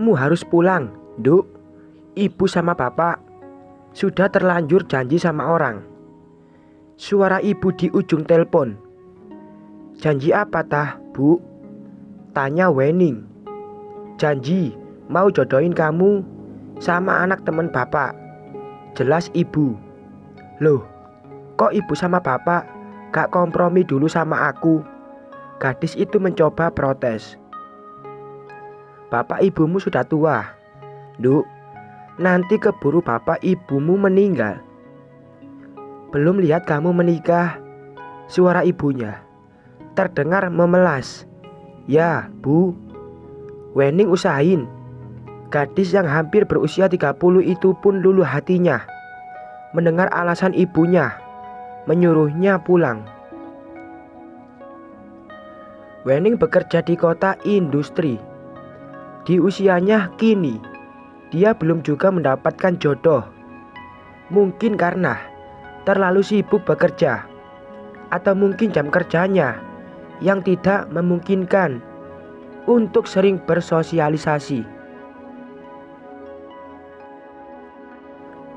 Kamu harus pulang, Duk. Ibu sama bapak sudah terlanjur janji sama orang. Suara ibu di ujung telepon. Janji apa tah, Bu? Tanya Wening. Janji mau jodohin kamu sama anak temen bapak. Jelas ibu. Loh, kok ibu sama bapak gak kompromi dulu sama aku? Gadis itu mencoba protes. Bapak ibumu sudah tua, Duk. Nanti keburu bapak ibumu meninggal. Belum lihat kamu menikah. Suara ibunya terdengar memelas. Ya, Bu. Wening usahain. Gadis yang hampir berusia 30 itu pun luluh hatinya mendengar alasan ibunya menyuruhnya pulang. Wening bekerja di kota industri. Di usianya kini, dia belum juga mendapatkan jodoh. Mungkin karena terlalu sibuk bekerja, atau mungkin jam kerjanya yang tidak memungkinkan untuk sering bersosialisasi.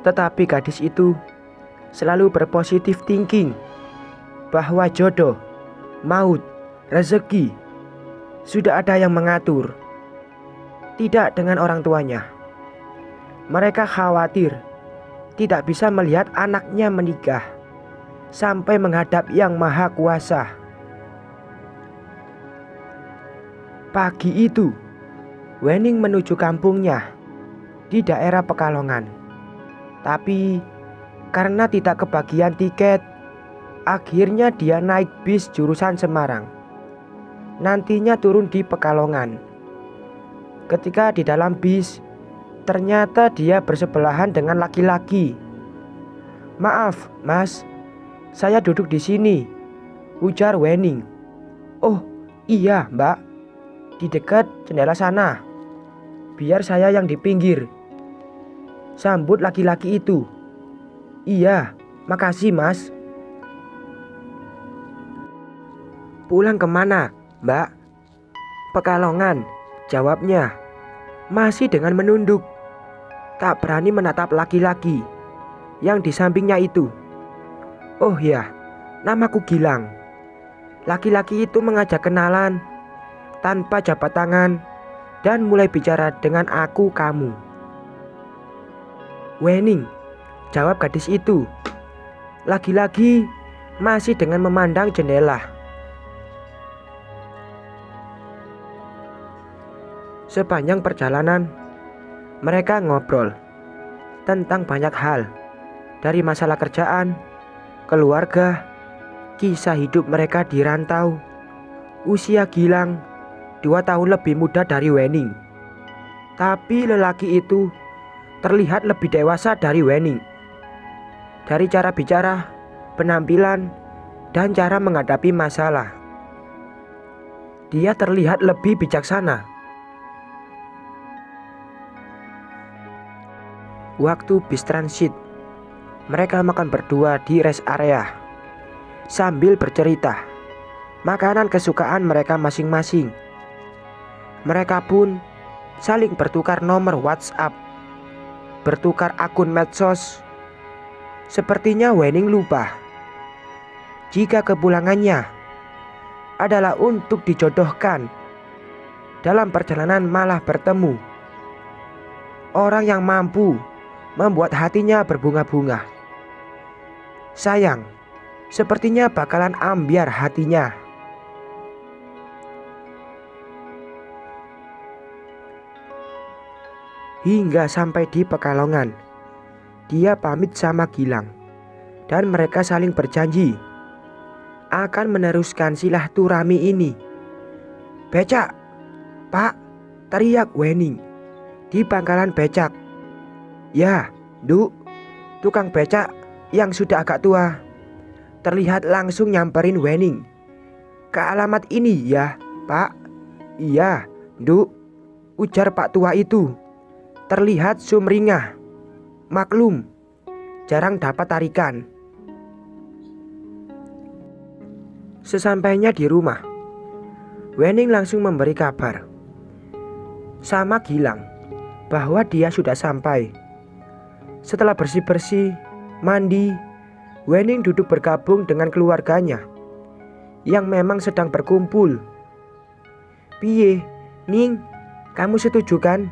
Tetapi gadis itu selalu berpositif thinking bahwa jodoh, maut, rezeki sudah ada yang mengatur. Tidak dengan orang tuanya. Mereka khawatir tidak bisa melihat anaknya menikah sampai menghadap Yang Maha Kuasa. Pagi itu, Wening menuju kampungnya di daerah Pekalongan. Tapi karena tidak kebagian tiket, akhirnya dia naik bis jurusan Semarang. Nantinya turun di Pekalongan. Ketika di dalam bis, ternyata dia bersebelahan dengan laki-laki. Maaf, Mas, saya duduk di sini, ujar Wening. Oh iya, Mbak, di dekat jendela sana. Biar saya yang di pinggir, sambut laki-laki itu. Iya, makasih, Mas. Pulang kemana, Mbak? Pekalongan, jawabnya, masih dengan menunduk. Tak berani menatap laki-laki yang di sampingnya itu. Oh ya, namaku Gilang. Laki-laki itu mengajak kenalan tanpa jabat tangan dan mulai bicara dengan aku kamu. Wening, jawab gadis itu. Lagi-lagi masih dengan memandang jendela. Sepanjang perjalanan, mereka ngobrol tentang banyak hal, dari masalah kerjaan, keluarga, kisah hidup mereka di rantau. Usia Gilang 2 tahun lebih muda dari Wening, tapi lelaki itu terlihat lebih dewasa dari Wening. Dari cara bicara, penampilan, dan cara menghadapi masalah, dia terlihat lebih bijaksana. Waktu bis transit, mereka makan berdua di rest area sambil bercerita makanan kesukaan mereka masing-masing. Mereka pun saling bertukar nomor WhatsApp, bertukar akun medsos. Sepertinya Wening lupa jika kepulangannya adalah untuk dijodohkan. Dalam perjalanan malah bertemu orang yang mampu membuat hatinya berbunga-bunga. Sayang, sepertinya bakalan ambiar hatinya. Hingga sampai di Pekalongan, dia pamit sama Gilang dan mereka saling berjanji akan meneruskan silaturahmi ini. Becak, Pak, teriak Wening di pangkalan becak. Ya, Duk, tukang becak yang sudah agak tua terlihat langsung nyamperin Wening. Ke alamat ini ya, Pak. Iya, Duk, ujar Pak tua itu. Terlihat sumringah. Maklum, jarang dapat tarikan. Sesampainya di rumah, Wening langsung memberi kabar sama Gilang bahwa dia sudah sampai. Setelah bersih-bersih, mandi, Wening duduk bergabung dengan keluarganya yang memang sedang berkumpul. "Piye, Ning, kamu setuju kan?"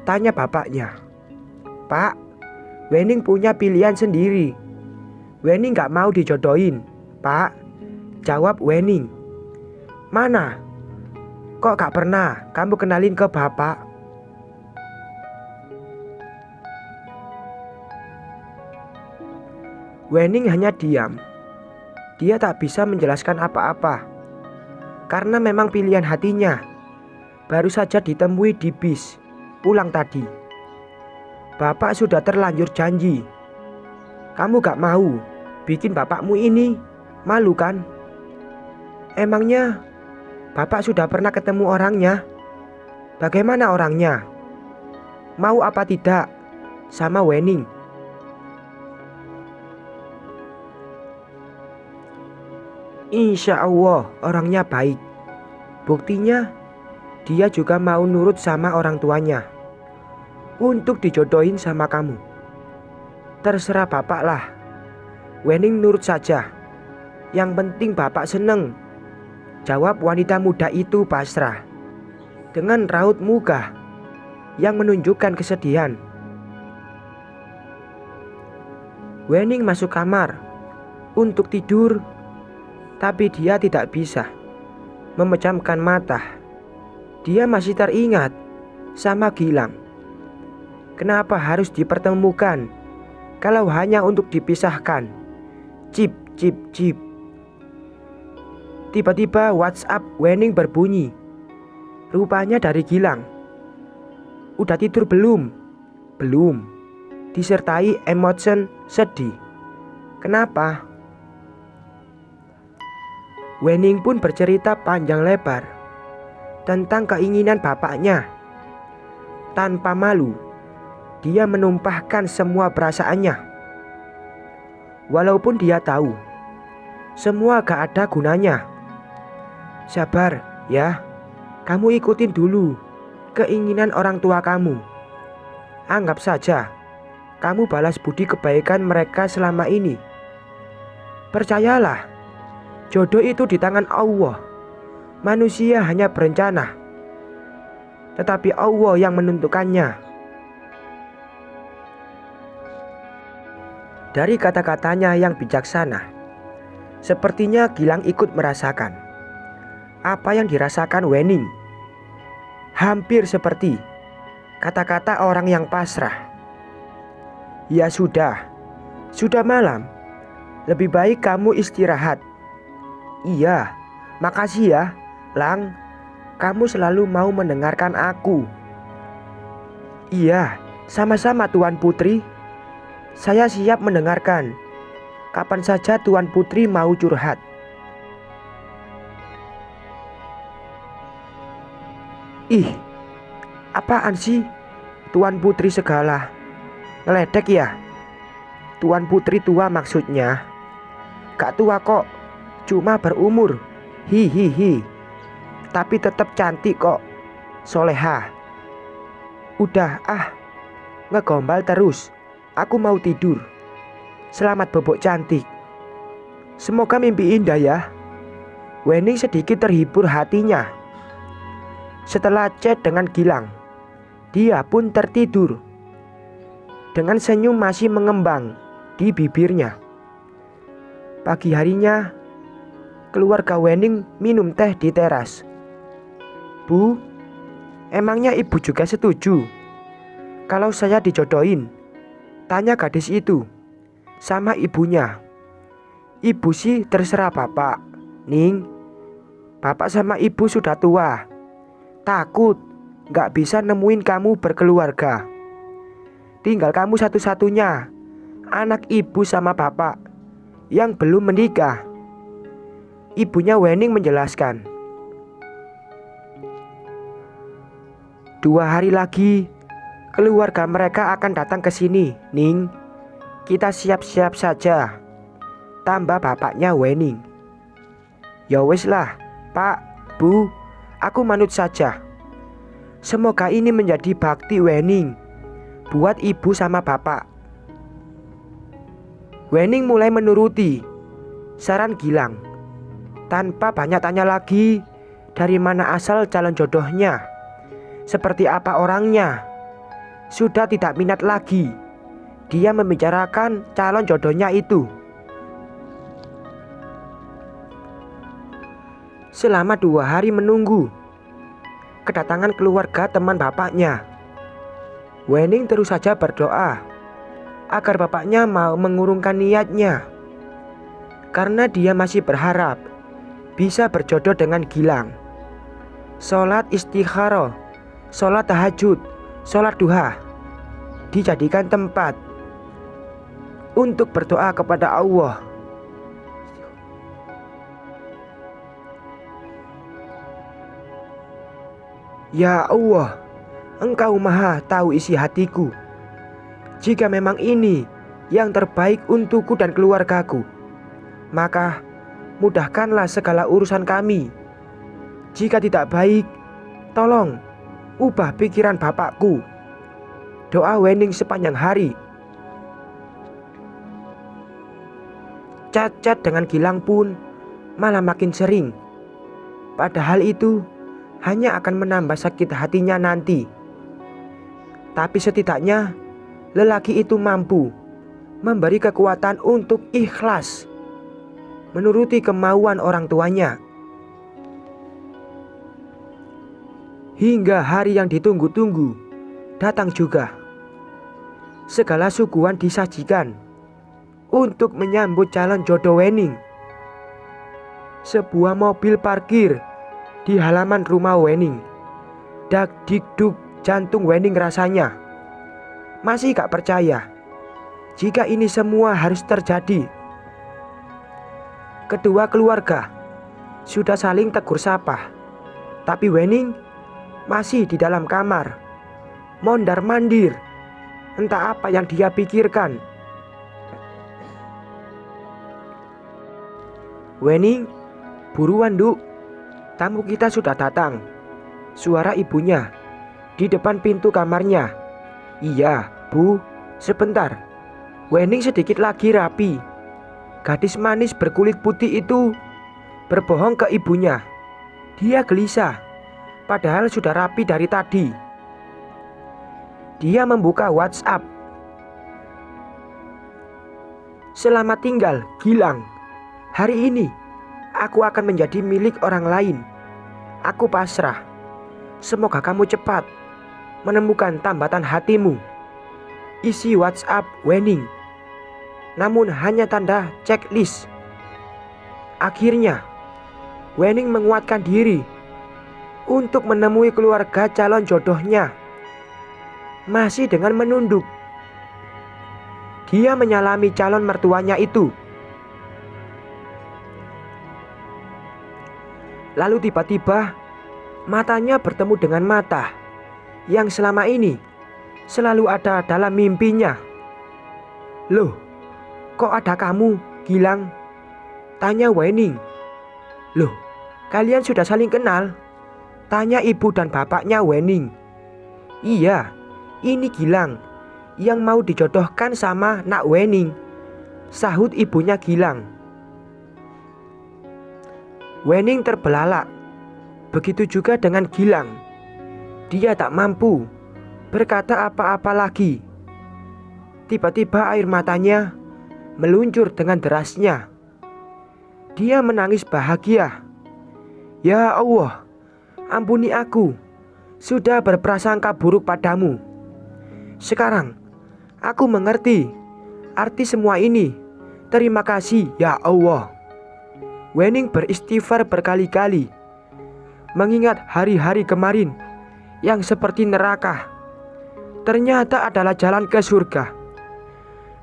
tanya bapaknya. "Pak, Wening punya pilihan sendiri. Wening gak mau dijodohin, Pak," jawab Wening. "Mana? Kok gak pernah kamu kenalin ke bapak?" Wening hanya diam. Dia tak bisa menjelaskan apa-apa karena memang pilihan hatinya. Baru saja ditemui di bis pulang tadi. Bapak sudah terlanjur janji. Kamu gak mau bikin bapakmu ini malu kan? Emangnya bapak sudah pernah ketemu orangnya? Bagaimana orangnya? Mau apa tidak sama Wening? Insya Allah orangnya baik. Buktinya dia juga mau nurut sama orang tuanya untuk dijodohin sama kamu. Terserah bapak lah. Wening nurut saja. Yang penting bapak seneng, jawab wanita muda itu pasrah dengan raut muka yang menunjukkan kesedihan. Wening masuk kamar untuk tidur, tapi dia tidak bisa memejamkan mata. Dia masih teringat sama Gilang. Kenapa harus dipertemukan kalau hanya untuk dipisahkan? Cip, cip, cip. Tiba-tiba WhatsApp Wening berbunyi. Rupanya dari Gilang. "Udah tidur belum?" "Belum." Disertai emotsen sedih. "Kenapa?" Wening pun bercerita panjang lebar tentang keinginan bapaknya. Tanpa malu, dia menumpahkan semua perasaannya. Walaupun dia tahu semua gak ada gunanya. "Sabar ya, kamu ikutin dulu keinginan orang tua kamu. Anggap saja kamu balas budi kebaikan mereka selama ini. Percayalah, jodoh itu di tangan Allah. Manusia hanya berencana, tetapi Allah yang menentukannya." Dari kata-katanya yang bijaksana, sepertinya Gilang ikut merasakan apa yang dirasakan Wening. Hampir seperti kata-kata orang yang pasrah. "Ya sudah malam. Lebih baik kamu istirahat." "Iya, makasih ya, Lang. Kamu selalu mau mendengarkan aku." "Iya, sama-sama Tuan Putri. Saya siap mendengarkan. Kapan saja Tuan Putri mau curhat." "Ih, apaan sih Tuan Putri segala? Ngeledek ya? Tuan Putri tua maksudnya. Gak tua kok, cuma berumur. Hihihi. Tapi tetap cantik kok. Soleha. Udah ngegombal terus. Aku mau tidur. Selamat bobok cantik. Semoga mimpi indah ya." Wening sedikit terhibur hatinya. Setelah chat dengan Gilang, dia pun tertidur dengan senyum masih mengembang di bibirnya. Pagi harinya, keluarga Wening minum teh di teras. "Bu, emangnya ibu juga setuju kalau saya dijodohin?" tanya gadis itu sama ibunya. "Ibu sih terserah bapak, Ning. Bapak sama ibu sudah tua. Takut gak bisa nemuin kamu berkeluarga. Tinggal kamu satu-satunya anak ibu sama bapak yang belum menikah." Ibunya Wening menjelaskan. 2 hari lagi keluarga mereka akan datang ke sini, Ning. Kita siap-siap saja, tambah bapaknya Wening. "Ya wis lah, Pak, Bu, aku manut saja. Semoga ini menjadi bakti Wening buat ibu sama bapak. Wening mulai menuruti saran Gilang tanpa banyak tanya lagi dari mana asal calon jodohnya, seperti apa orangnya. Sudah tidak minat lagi dia membicarakan calon jodohnya itu. Selama 2 hari menunggu kedatangan keluarga teman bapaknya, Wening terus saja berdoa agar bapaknya mau mengurungkan niatnya, karena dia masih berharap bisa berjodoh dengan Gilang. Sholat istikharah, sholat tahajud, sholat duha dijadikan tempat untuk berdoa kepada Allah. Ya Allah, Engkau maha tahu isi hatiku. Jika memang ini yang terbaik untukku dan keluargaku, maka mudahkanlah segala urusan kami. Jika tidak baik, tolong ubah pikiran bapakku. Doa Wening sepanjang hari. Chat-chat dengan Gilang pun malah makin sering. Padahal itu hanya akan menambah sakit hatinya nanti. Tapi setidaknya lelaki itu mampu memberi kekuatan untuk ikhlas menuruti kemauan orang tuanya. Hingga hari yang ditunggu-tunggu datang juga. Segala suguhan disajikan untuk menyambut calon jodoh Wening. Sebuah mobil parkir di halaman rumah Wening. Dak dikduk jantung Wening rasanya. Masih gak percaya jika ini semua harus terjadi. Kedua keluarga sudah saling tegur sapa, tapi Wening masih di dalam kamar, mondar-mandir. Entah apa yang dia pikirkan. Wening, buruan Duk, tamu kita sudah datang. Suara ibunya di depan pintu kamarnya. Iya Bu, sebentar. Wening sedikit lagi rapi. Gadis manis berkulit putih itu berbohong ke ibunya. Dia gelisah, padahal sudah rapi dari tadi. Dia membuka WhatsApp. Selamat tinggal Gilang. Hari ini aku akan menjadi milik orang lain. Aku pasrah. Semoga kamu cepat menemukan tambatan hatimu. Isi WhatsApp Wening, namun hanya tanda checklist. Akhirnya Wening menguatkan diri untuk menemui keluarga calon jodohnya. Masih dengan menunduk, dia menyalami calon mertuanya itu. Lalu tiba-tiba matanya bertemu dengan mata yang selama ini selalu ada dalam mimpinya. Loh, kok ada kamu, Gilang? Tanya Wening. Loh, kalian sudah saling kenal? Tanya ibu dan bapaknya Wening. Iya, ini Gilang yang mau dijodohkan sama nak Wening, sahut ibunya Gilang. Wening terbelalak. Begitu juga dengan Gilang. Dia tak mampu berkata apa-apa lagi. Tiba-tiba air matanya meluncur dengan derasnya. Dia menangis bahagia. Ya Allah, ampuni aku, sudah berprasangka buruk padamu. Sekarang aku mengerti arti semua ini. Terima kasih ya Allah. Wening beristighfar berkali-kali, mengingat hari-hari kemarin yang seperti neraka ternyata adalah jalan ke surga.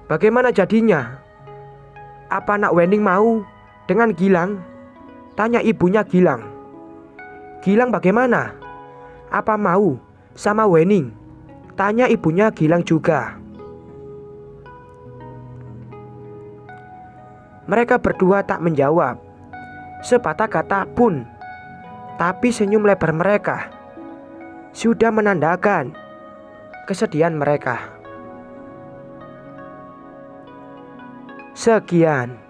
Bagaimana jadinya? Apa nak Wening mau dengan Gilang? Tanya ibunya Gilang. Gilang bagaimana? Apa mau sama Wening? Tanya ibunya Gilang juga. Mereka berdua tak menjawab sepatah kata pun, tapi senyum lebar mereka sudah menandakan kesedihan mereka. Sekian.